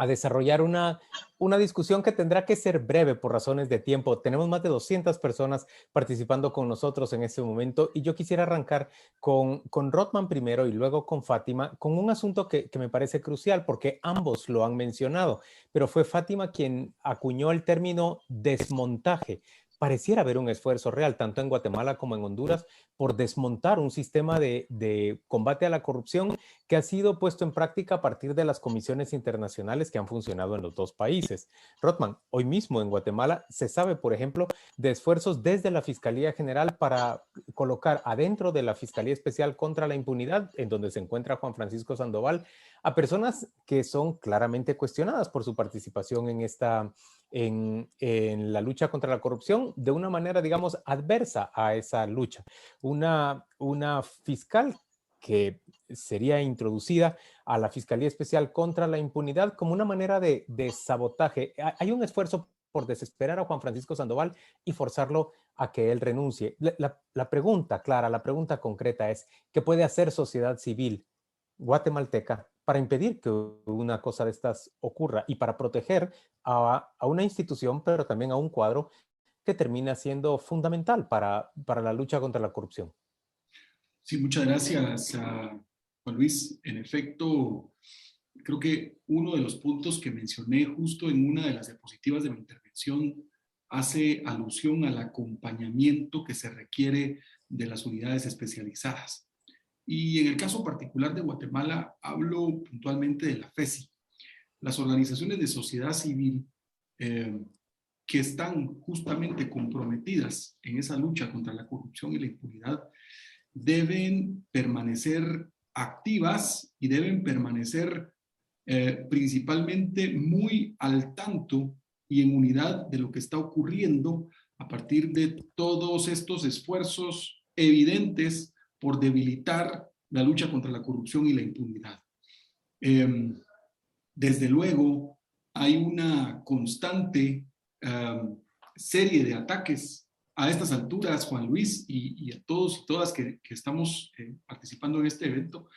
a desarrollar una discusión que tendrá que ser breve por razones de tiempo. Tenemos más de 200 personas participando con nosotros en este momento y yo quisiera arrancar con Rothman primero y luego con Fátima, con un asunto que me parece crucial porque ambos lo han mencionado, pero fue Fátima quien acuñó el término desmontaje. Pareciera haber un esfuerzo real, tanto en Guatemala como en Honduras, por desmontar un sistema de combate a la corrupción que ha sido puesto en práctica a partir de las comisiones internacionales que han funcionado en los dos países. Rothman, hoy mismo en Guatemala se sabe, por ejemplo, de esfuerzos desde la Fiscalía General para colocar adentro de la Fiscalía Especial contra la Impunidad, en donde se encuentra Juan Francisco Sandoval, a personas que son claramente cuestionadas por su participación en la lucha contra la corrupción de una manera, digamos, adversa a esa lucha. Una fiscal que sería introducida a la Fiscalía Especial contra la Impunidad como una manera de sabotaje. Hay un esfuerzo por desesperar a Juan Francisco Sandoval y forzarlo a que él renuncie. La pregunta clara, la pregunta concreta es, ¿qué puede hacer sociedad civil guatemalteca para impedir que una cosa de estas ocurra y para proteger a una institución, pero también a un cuadro que termina siendo fundamental para la lucha contra la corrupción? Sí, muchas gracias, Juan Luis. En efecto, creo que uno de los puntos que mencioné justo en una de las diapositivas de mi intervención hace alusión al acompañamiento que se requiere de las unidades especializadas. Y en el caso particular de Guatemala, hablo puntualmente de la FESI. Las organizaciones de sociedad civil que están justamente comprometidas en esa lucha contra la corrupción y la impunidad deben permanecer activas y deben permanecer principalmente muy al tanto y en unidad de lo que está ocurriendo a partir de todos estos esfuerzos evidentes por debilitar la lucha contra la corrupción y la impunidad. Desde luego, hay una constante serie de ataques a estas alturas, Juan Luis, y a todos y todas que estamos participando en este evento.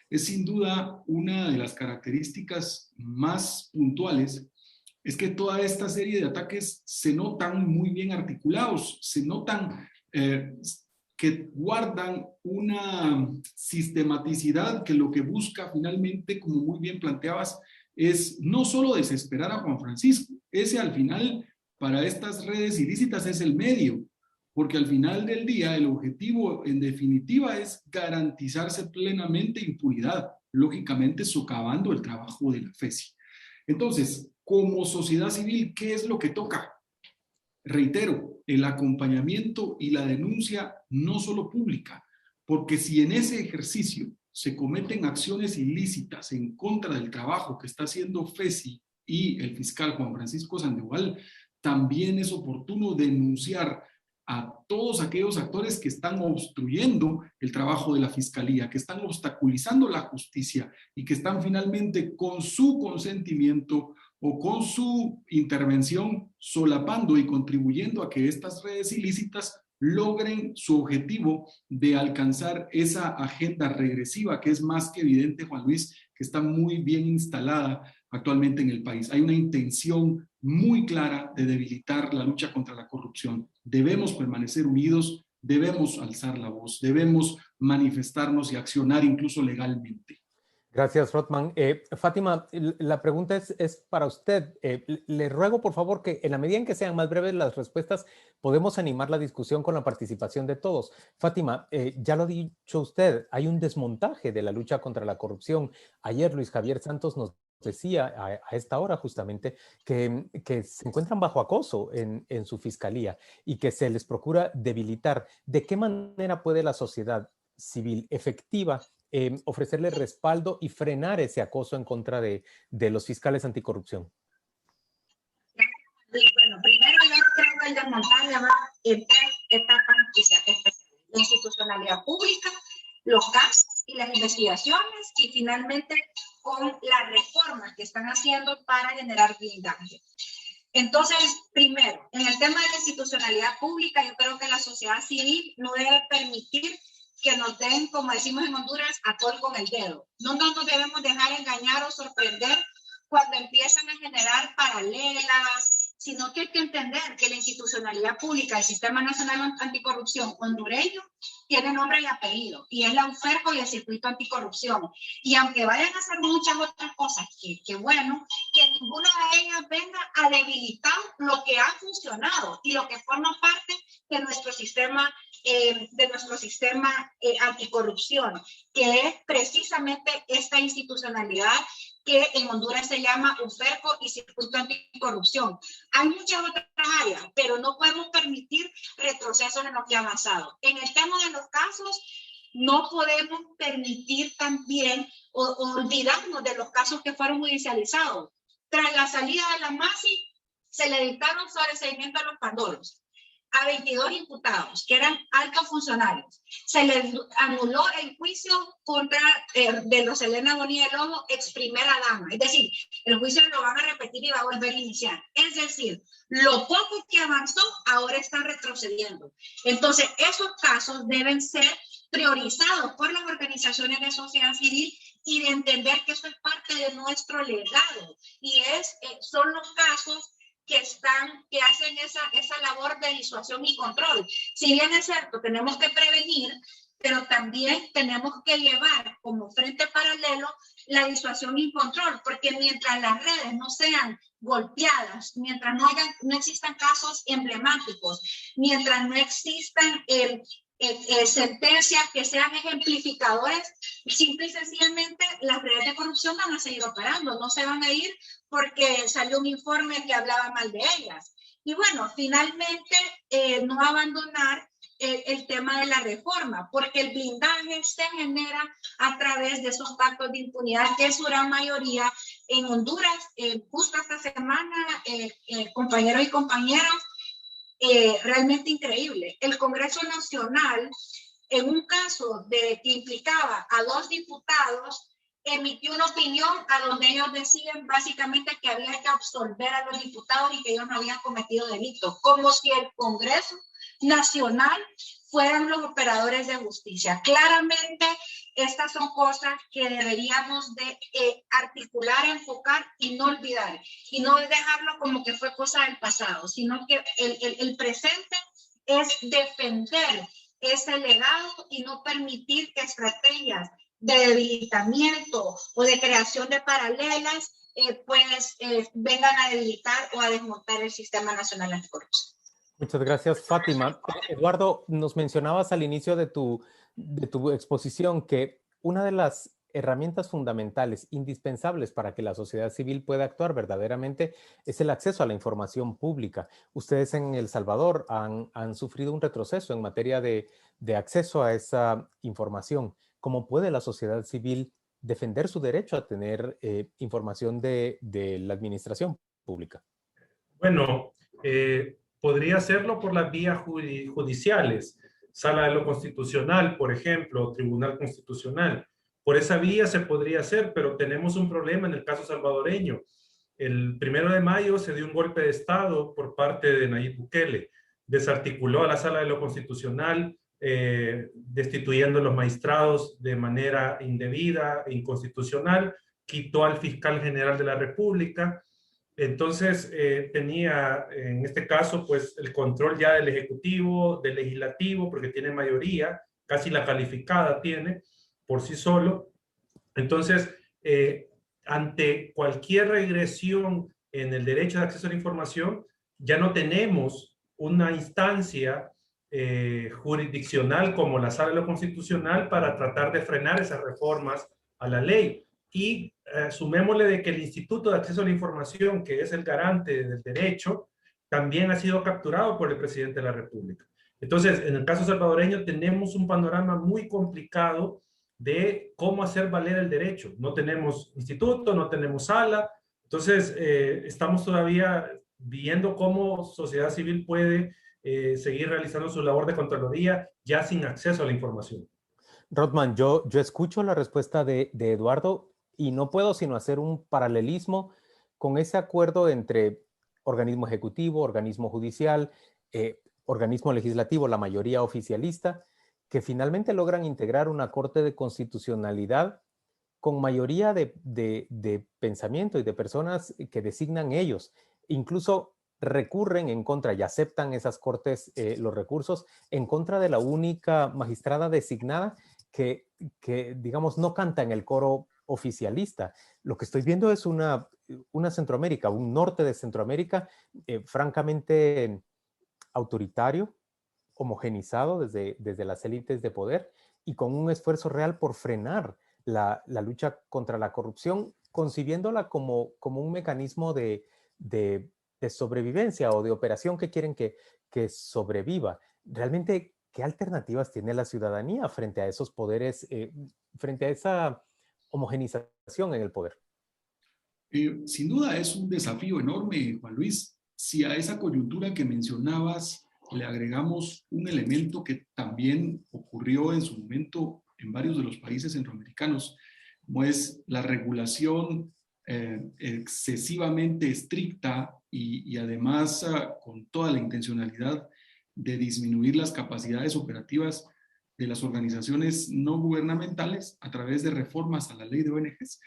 Es sin duda una de las características más puntuales, es que toda esta serie de ataques se notan muy bien articulados, se notan que guardan una sistematicidad que lo que busca finalmente, como muy bien planteabas, es no solo desesperar a Juan Francisco, ese al final para estas redes ilícitas es el medio, porque al final del día el objetivo en definitiva es garantizarse plenamente impunidad, lógicamente socavando el trabajo de la FESI. Entonces, como sociedad civil, ¿qué es lo que toca? Reitero, el acompañamiento y la denuncia no solo pública, porque si en ese ejercicio se cometen acciones ilícitas en contra del trabajo que está haciendo FESI y el fiscal Juan Francisco Sandoval, también es oportuno denunciar a todos aquellos actores que están obstruyendo el trabajo de la fiscalía, que están obstaculizando la justicia y que están finalmente con su consentimiento o con su intervención solapando y contribuyendo a que estas redes ilícitas logren su objetivo de alcanzar esa agenda regresiva que es más que evidente, Juan Luis, que está muy bien instalada actualmente en el país. Hay una intención muy clara de debilitar la lucha contra la corrupción. Debemos permanecer unidos, debemos alzar la voz, debemos manifestarnos y accionar incluso legalmente. Gracias, Rothman. Fátima, la pregunta es para usted. Le ruego, por favor, que en la medida en que sean más breves las respuestas, podemos animar la discusión con la participación de todos. Fátima, ya lo ha dicho usted, hay un desmontaje de la lucha contra la corrupción. Ayer Luis Javier Santos nos decía a esta hora justamente que se encuentran bajo acoso en su fiscalía y que se les procura debilitar. ¿De qué manera puede la sociedad civil efectiva ofrecerle respaldo y frenar ese acoso en contra de los fiscales anticorrupción? Bueno, primero yo creo que el desmontaje va en tres etapas especiales: la institucionalidad pública, los casos y las investigaciones, y finalmente con las reformas que están haciendo para generar blindaje. Entonces, primero, en el tema de la institucionalidad pública, yo creo que la sociedad civil no debe permitir que nos den, como decimos en Honduras, a tol con el dedo. No nos debemos dejar engañar o sorprender cuando empiezan a generar paralelas, sino que hay que entender que la institucionalidad pública, el Sistema Nacional Anticorrupción hondureño, tiene nombre y apellido, y es la UFERCO y el Circuito Anticorrupción. Y aunque vayan a hacer muchas otras cosas, que bueno, que ninguna de ellas venga a debilitar lo que ha funcionado y lo que forma parte de nuestro sistema anticorrupción, que es precisamente esta institucionalidad que en Honduras se llama UFERCO y Circuito Anticorrupción. Hay muchas otras áreas, pero no podemos permitir retrocesos en lo que ha avanzado. En el tema de los casos, no podemos permitir también o olvidarnos de los casos que fueron judicializados. Tras la salida de la MASI, se le dictaron sobreseimiento a los pandoros a 22 imputados, que eran altos funcionarios. Se les anuló el juicio contra de los Elena Bonilla Lobo, ex primera dama. Es decir, el juicio lo van a repetir y va a volver a iniciar. Es decir, lo poco que avanzó ahora está retrocediendo. Entonces, esos casos deben ser priorizados por las organizaciones de sociedad civil y de entender que eso es parte de nuestro legado. Y son los casos que hacen esa labor de disuasión y control. Si bien es cierto, tenemos que prevenir, pero también tenemos que llevar como frente paralelo la disuasión y control, porque mientras las redes no sean golpeadas, mientras no existan casos emblemáticos, mientras no existan sentencias que sean ejemplificadores, simple y sencillamente las redes de corrupción van a seguir operando, no se van a ir porque salió un informe que hablaba mal de ellas. Y bueno, finalmente no abandonar el tema de la reforma, porque el blindaje se genera a través de esos pactos de impunidad, que es su gran mayoría en Honduras. Justo esta semana, compañeros y compañeras, realmente increíble. El Congreso Nacional, en un caso que implicaba a 2 diputados, emitió una opinión a donde ellos decían básicamente que había que absolver a los diputados y que ellos no habían cometido delitos, como si el Congreso Nacional fueran los operadores de justicia. Claramente, estas son cosas que deberíamos de articular, enfocar y no olvidar, y no dejarlo como que fue cosa del pasado, sino que el presente es defender ese legado y no permitir que estrategias de debilitamiento o de creación de paralelas vengan a debilitar o a desmontar el Sistema Nacional Anticorrupción. Muchas gracias, Fátima. Eduardo, nos mencionabas al inicio de tu exposición que una de las herramientas fundamentales, indispensables para que la sociedad civil pueda actuar verdaderamente es el acceso a la información pública. Ustedes en El Salvador han sufrido un retroceso en materia de acceso a esa información. ¿Cómo puede la sociedad civil defender su derecho a tener información de la administración pública? Bueno, podría hacerlo por las vías judiciales, Sala de lo Constitucional, por ejemplo, Tribunal Constitucional. Por esa vía se podría hacer, pero tenemos un problema en el caso salvadoreño. El 1 de mayo se dio un golpe de Estado por parte de Nayib Bukele. Desarticuló a la Sala de lo Constitucional, destituyendo a los magistrados de manera indebida e inconstitucional, quitó al fiscal general de la República. Entonces tenía en este caso pues el control ya del Ejecutivo, del Legislativo, porque tiene mayoría, casi la calificada tiene por sí solo. Entonces ante cualquier regresión en el derecho de acceso a la información, ya no tenemos una instancia jurisdiccional como la Sala de lo Constitucional para tratar de frenar esas reformas a la ley. Y sumémosle de que el Instituto de Acceso a la Información, que es el garante del derecho, también ha sido capturado por el presidente de la República. Entonces, en el caso salvadoreño tenemos un panorama muy complicado de cómo hacer valer el derecho. No tenemos instituto, no tenemos sala. Entonces, estamos todavía viendo cómo sociedad civil puede seguir realizando su labor de contraloría ya sin acceso a la información. Rothman, yo escucho la respuesta de Eduardo y no puedo sino hacer un paralelismo con ese acuerdo entre organismo ejecutivo, organismo judicial, organismo legislativo, la mayoría oficialista, que finalmente logran integrar una Corte de Constitucionalidad con mayoría de pensamiento y de personas que designan ellos. Incluso recurren en contra y aceptan esas cortes los recursos en contra de la única magistrada designada que, digamos, no canta en el coro oficialista. Lo que estoy viendo es una Centroamérica, un norte de Centroamérica francamente autoritario, homogenizado desde las élites de poder y con un esfuerzo real por frenar la lucha contra la corrupción, concibiéndola como un mecanismo de sobrevivencia o de operación que quieren que sobreviva. Realmente, ¿qué alternativas tiene la ciudadanía frente a esos poderes, frente a esa homogenización en el poder? Sin duda es un desafío enorme, Juan Luis. Si a esa coyuntura que mencionabas le agregamos un elemento que también ocurrió en su momento en varios de los países centroamericanos, como es la regulación excesivamente estricta y además con toda la intencionalidad de disminuir las capacidades operativas de las organizaciones no gubernamentales a través de reformas a la ley de ONGs.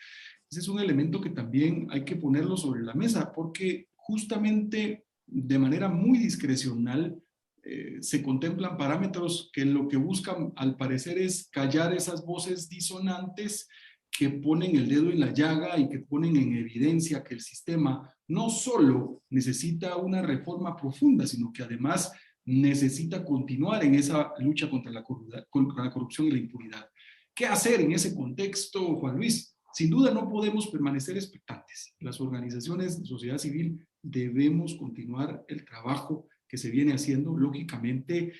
Ese es un elemento que también hay que ponerlo sobre la mesa porque justamente de manera muy discrecional se contemplan parámetros que lo que buscan al parecer es callar esas voces disonantes que ponen el dedo en la llaga y que ponen en evidencia que el sistema no solo necesita una reforma profunda, sino que además necesita continuar en esa lucha contra la corrupción y la impunidad. ¿Qué hacer en ese contexto, Juan Luis? Sin duda no podemos permanecer expectantes. Las organizaciones de sociedad civil debemos continuar el trabajo que se viene haciendo. Lógicamente,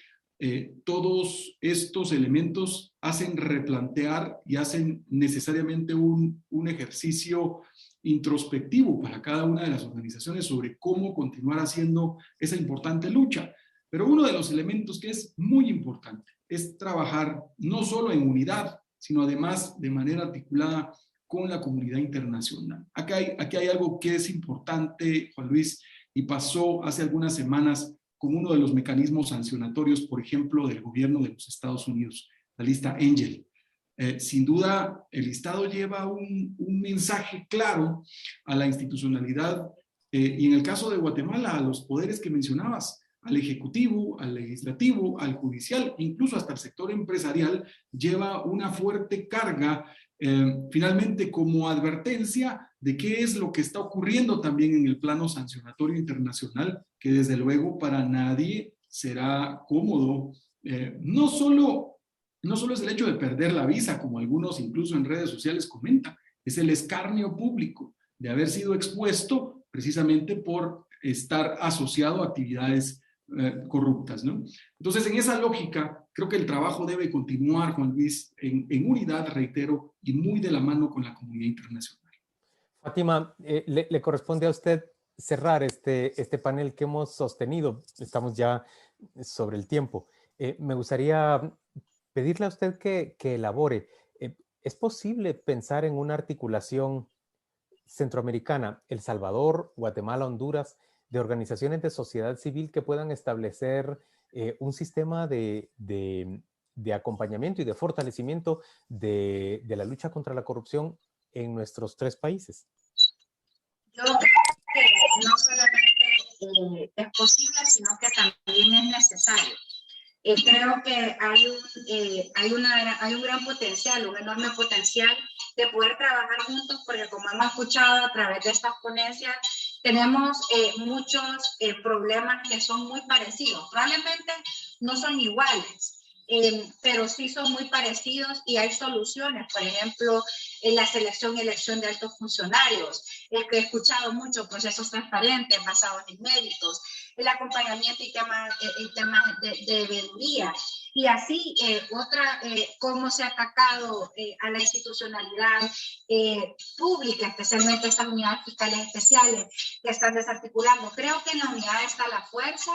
todos estos elementos hacen replantear y hacen necesariamente un ejercicio introspectivo para cada una de las organizaciones sobre cómo continuar haciendo esa importante lucha. Pero uno de los elementos que es muy importante es trabajar no solo en unidad, sino además de manera articulada con la comunidad internacional. Aquí hay algo que es importante, Juan Luis, y pasó hace algunas semanas con uno de los mecanismos sancionatorios, por ejemplo, del gobierno de los Estados Unidos, la lista Angel. Sin duda, el listado lleva un mensaje claro a la institucionalidad y en el caso de Guatemala, a los poderes que mencionabas, al ejecutivo, al legislativo, al judicial, incluso hasta el sector empresarial, lleva una fuerte carga finalmente como advertencia de qué es lo que está ocurriendo también en el plano sancionatorio internacional, que desde luego para nadie será cómodo. No solo es el hecho de perder la visa, como algunos incluso en redes sociales comentan, es el escarnio público de haber sido expuesto precisamente por estar asociado a actividades corruptas, ¿no? Entonces, en esa lógica, creo que el trabajo debe continuar, Juan Luis, en unidad, reitero, y muy de la mano con la comunidad internacional. Fátima, le corresponde a usted cerrar este panel que hemos sostenido. Estamos ya sobre el tiempo. Me gustaría pedirle a usted que elabore. ¿Es posible pensar en una articulación centroamericana, El Salvador, Guatemala, Honduras, de organizaciones de sociedad civil que puedan establecer un sistema de acompañamiento y de fortalecimiento de la lucha contra la corrupción en nuestros tres países? Yo creo que no solamente es posible, sino que también es necesario. Creo que hay un gran potencial, un enorme potencial de poder trabajar juntos, porque como hemos escuchado a través de estas ponencias, tenemos muchos problemas que son muy parecidos. Probablemente no son iguales, pero sí son muy parecidos y hay soluciones. Por ejemplo, en la selección y elección de altos funcionarios, el que he escuchado mucho, procesos transparentes basados en méritos, el acompañamiento y temas de veeduría. Y así, cómo se ha atacado a la institucionalidad pública, especialmente estas unidades fiscales especiales que están desarticulando. Creo que en la unidad está la fuerza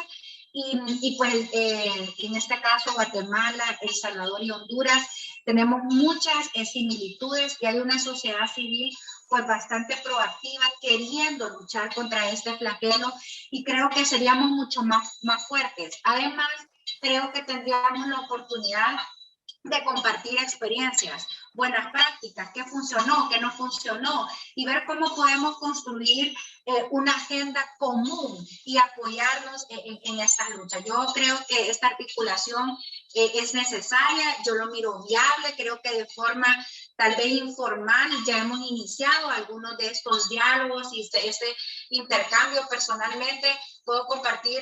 y pues en este caso Guatemala, El Salvador y Honduras tenemos muchas similitudes y hay una sociedad civil pues bastante proactiva queriendo luchar contra este flagelo y creo que seríamos mucho más fuertes. Además, creo que tendríamos la oportunidad de compartir experiencias, buenas prácticas, qué funcionó, qué no funcionó, y ver cómo podemos construir una agenda común y apoyarnos en esta lucha. Yo creo que esta articulación es necesaria, yo lo miro viable, creo que de forma tal vez informal ya hemos iniciado algunos de estos diálogos y este intercambio. Personalmente puedo compartir,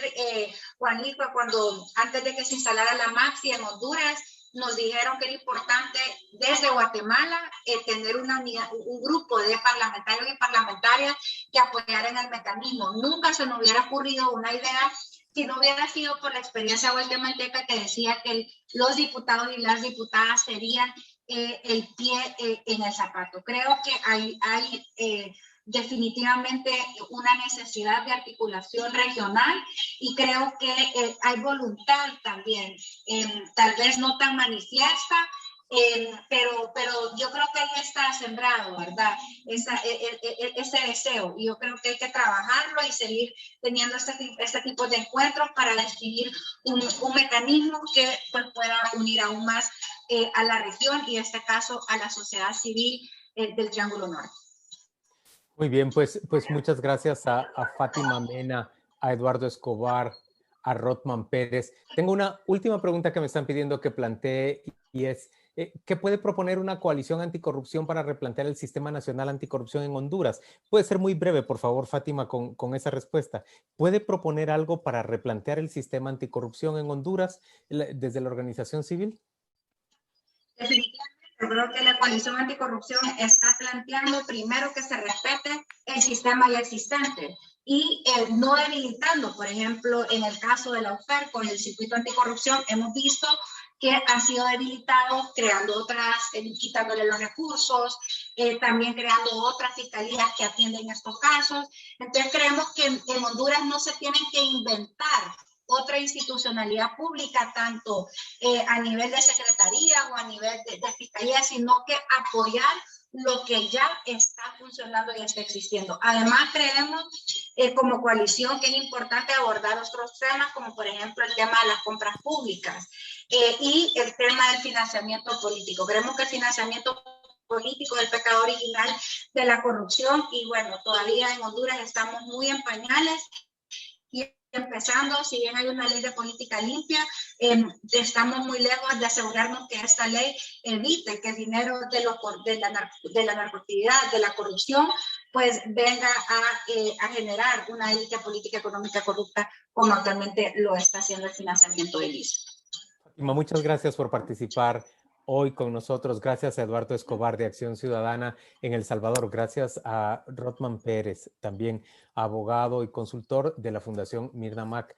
Juan Luis, cuando antes de que se instalara la MAPSI en Honduras, nos dijeron que era importante desde Guatemala tener un grupo de parlamentarios y parlamentarias que apoyaran el mecanismo. Nunca se nos hubiera ocurrido una idea si no hubiera sido por la experiencia guatemalteca que decía que los diputados y las diputadas serían el pie en el zapato. Creo que hay definitivamente una necesidad de articulación regional y creo que hay voluntad también, tal vez no tan manifiesta, pero yo creo que ahí está sembrado, ¿verdad? Ese deseo, y yo creo que hay que trabajarlo y seguir teniendo este tipo de encuentros para definir un mecanismo que pues, pueda unir aún más a la región y en este caso a la sociedad civil del Triángulo Norte. Muy bien, pues muchas gracias a Fátima Mena, a Eduardo Escobar, a Rothman Pérez. Tengo una última pregunta que me están pidiendo que plantee y es, ¿qué puede proponer una coalición anticorrupción para replantear el Sistema Nacional Anticorrupción en Honduras? Puede ser muy breve, por favor, Fátima, con esa respuesta. ¿Puede proponer algo para replantear el sistema anticorrupción en Honduras desde la organización civil? Definitivamente. Yo creo que la coalición anticorrupción está planteando primero que se respete el sistema ya existente y no debilitando, por ejemplo, en el caso de la UFER con el circuito anticorrupción, hemos visto que han sido debilitados, creando otras, quitándole los recursos, también creando otras fiscalías que atienden estos casos. Entonces creemos que en Honduras no se tienen que inventar otra institucionalidad pública, tanto a nivel de secretaría o a nivel de fiscalía, sino que apoyar lo que ya está funcionando y está existiendo. Además, creemos como coalición que es importante abordar otros temas, como por ejemplo el tema de las compras públicas y el tema del financiamiento político. Creemos que el financiamiento político es el pecado original de la corrupción y bueno, todavía en Honduras estamos muy en pañales y empezando, si bien hay una ley de política limpia, estamos muy lejos de asegurarnos que esta ley evite que el dinero de la narcoactividad, de la corrupción, pues venga a generar una élite política económica corrupta como actualmente lo está haciendo el financiamiento ilícito. Fátima, muchas gracias por participar hoy con nosotros. Gracias a Eduardo Escobar de Acción Ciudadana en El Salvador. Gracias a Rothman Pérez, también abogado y consultor de la Fundación Mirna Mac.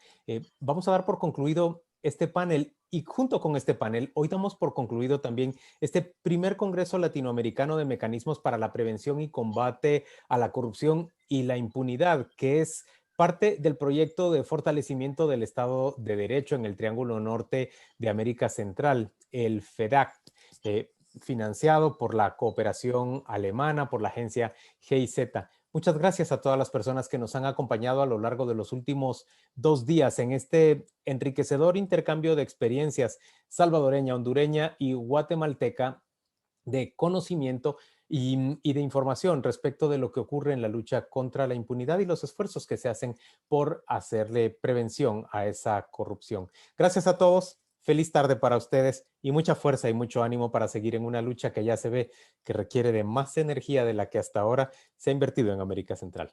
Vamos a dar por concluido este panel y junto con este panel, hoy damos por concluido también este primer Congreso Latinoamericano de Mecanismos para la Prevención y Combate a la Corrupción y la Impunidad, que es parte del proyecto de fortalecimiento del Estado de Derecho en el Triángulo Norte de América Central, el FEDAC, financiado por la cooperación alemana, por la agencia GIZ. Muchas gracias a todas las personas que nos han acompañado a lo largo de los últimos 2 días en este enriquecedor intercambio de experiencias salvadoreña, hondureña y guatemalteca de conocimiento y de información respecto de lo que ocurre en la lucha contra la impunidad y los esfuerzos que se hacen por hacerle prevención a esa corrupción. Gracias a todos, feliz tarde para ustedes y mucha fuerza y mucho ánimo para seguir en una lucha que ya se ve que requiere de más energía de la que hasta ahora se ha invertido en América Central.